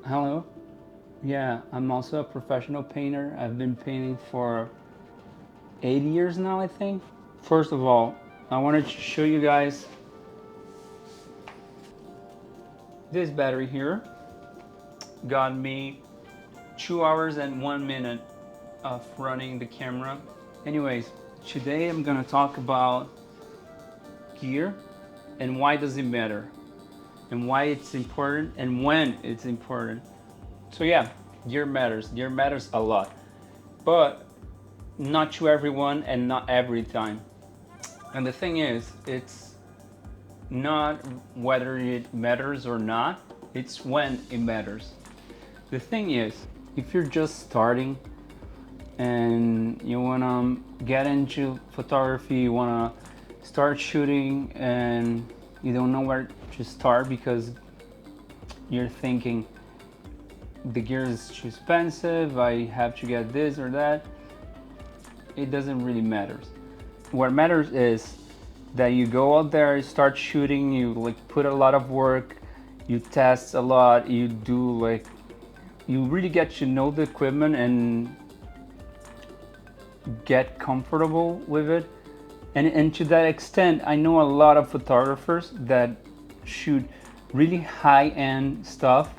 Hello. Yeah, I'm also a professional painter. I've been painting for 8 years now, I think. First of all, I wanted to show you guys this battery here. Got me 2 hours and 1 minute of running the camera. Anyways, today I'm gonna talk about gear and why does it matter and why it's important and when it's important. So yeah, gear matters. Gear matters a lot, but not to everyone and not every time. And the thing is, it's not whether it matters or not, it's when it matters. The thing is, if you're just starting and you wanna get into photography, you wanna start shooting and you don't know where to start because you're thinking the gear is too expensive, I have to get this or that, it doesn't really matter. What matters is that you go out there, you start shooting, you like put a lot of work, you test a lot, you do like, you really get to know the equipment and get comfortable with it. And to that extent, I know a lot of photographers that shoot really high-end stuff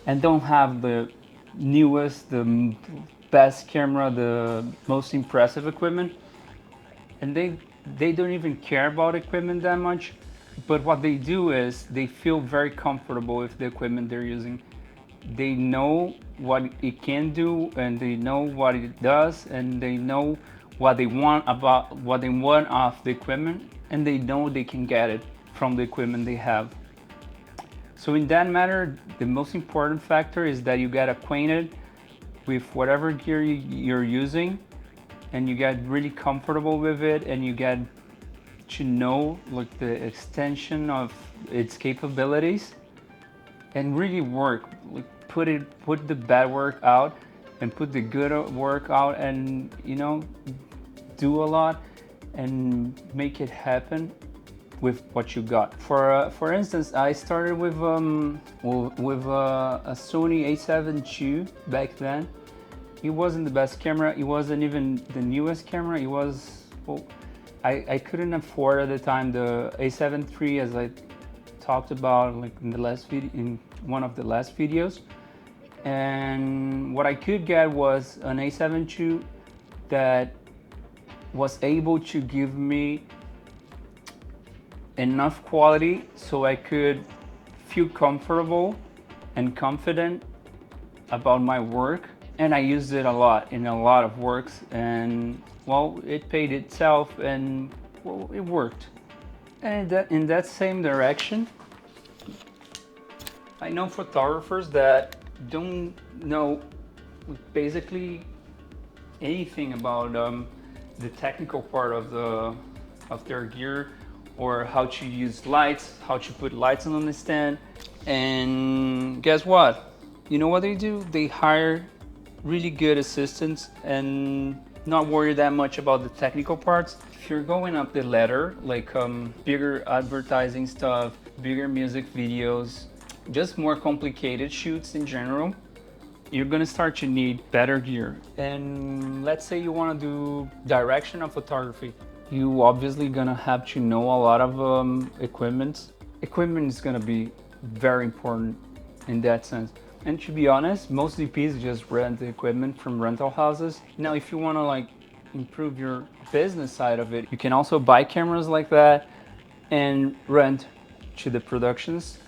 and don't have the newest, the best camera, the most impressive equipment, and they don't even care about equipment that much. But what they do is they feel very comfortable with the equipment they're using. They know what it can do and they know what it does and they know what they want off the equipment, and they know they can get it from the equipment they have. So in that matter, the most important factor is that you get acquainted with whatever gear you're using and you get really comfortable with it and you get to know like the extension of its capabilities and really work, like put the bad work out and put the good work out, and do a lot and make it happen with what you got. For instance, I started with a Sony A7 II back then. It wasn't the best camera. It wasn't even the newest camera. It was, well, I couldn't afford at the time the A7 III, as I talked about like in the last video, in one of the last videos. And what I could get was an A7 II that was able to give me enough quality so I could feel comfortable and confident about my work. And I used it a lot in a lot of works, and well, it paid itself, and well, it worked. And in that same direction, I know photographers that don't know basically anything about the technical part of their gear, or how to use lights, how to put lights on the stand. And guess what? You know what they do? They hire really good assistants and not worry that much about the technical parts. If you're going up the ladder, like bigger advertising stuff, bigger music videos, just more complicated shoots in general, you're gonna start to need better gear. And let's say you wanna do directional photography. You obviously gonna have to know a lot of equipment. Equipment is gonna be very important in that sense. And to be honest, most DPs just rent the equipment from rental houses. Now, if you wanna like improve your business side of it, you can also buy cameras like that and rent to the productions.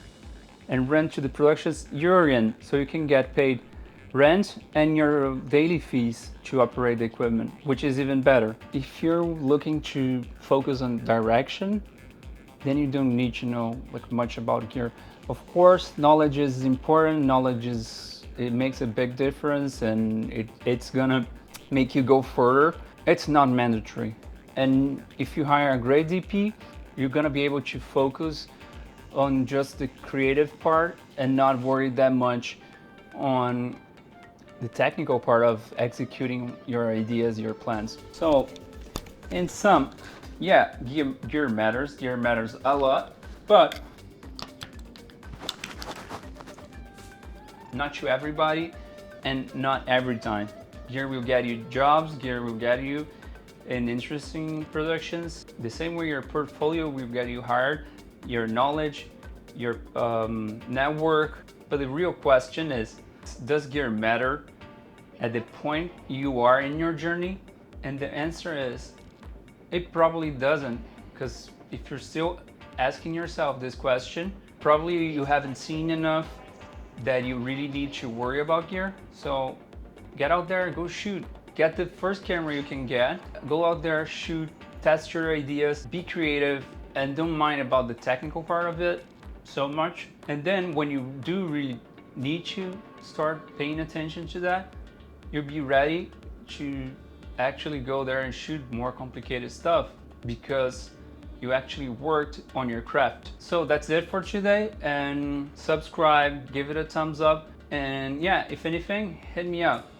And rent to the productions you're in, so you can get paid rent and your daily fees to operate the equipment, which is even better. If you're looking to focus on direction, then you don't need to know like much about gear. Of course, knowledge is important. It makes a big difference, and it's gonna make you go further. It's not mandatory. And if you hire a great DP, you're gonna be able to focus on just the creative part and not worry that much on the technical part of executing your ideas, your plans. So in sum, yeah, gear matters a lot, But not to everybody and not every time. Gear will get you jobs, gear will get you in interesting productions. The same way your portfolio will get you hired, your knowledge, your network. But the real question is, does gear matter at the point you are in your journey? And the answer is, it probably doesn't, because if you're still asking yourself this question, probably you haven't seen enough that you really need to worry about gear. So get out there, go shoot. Get the first camera you can get. Go out there, shoot, test your ideas, be creative, and don't mind about the technical part of it so much. And then when you do really need to start paying attention to that, you'll be ready to actually go there and shoot more complicated stuff because you actually worked on your craft. So that's it for today, and subscribe, give it a thumbs up, and yeah, if anything, hit me up.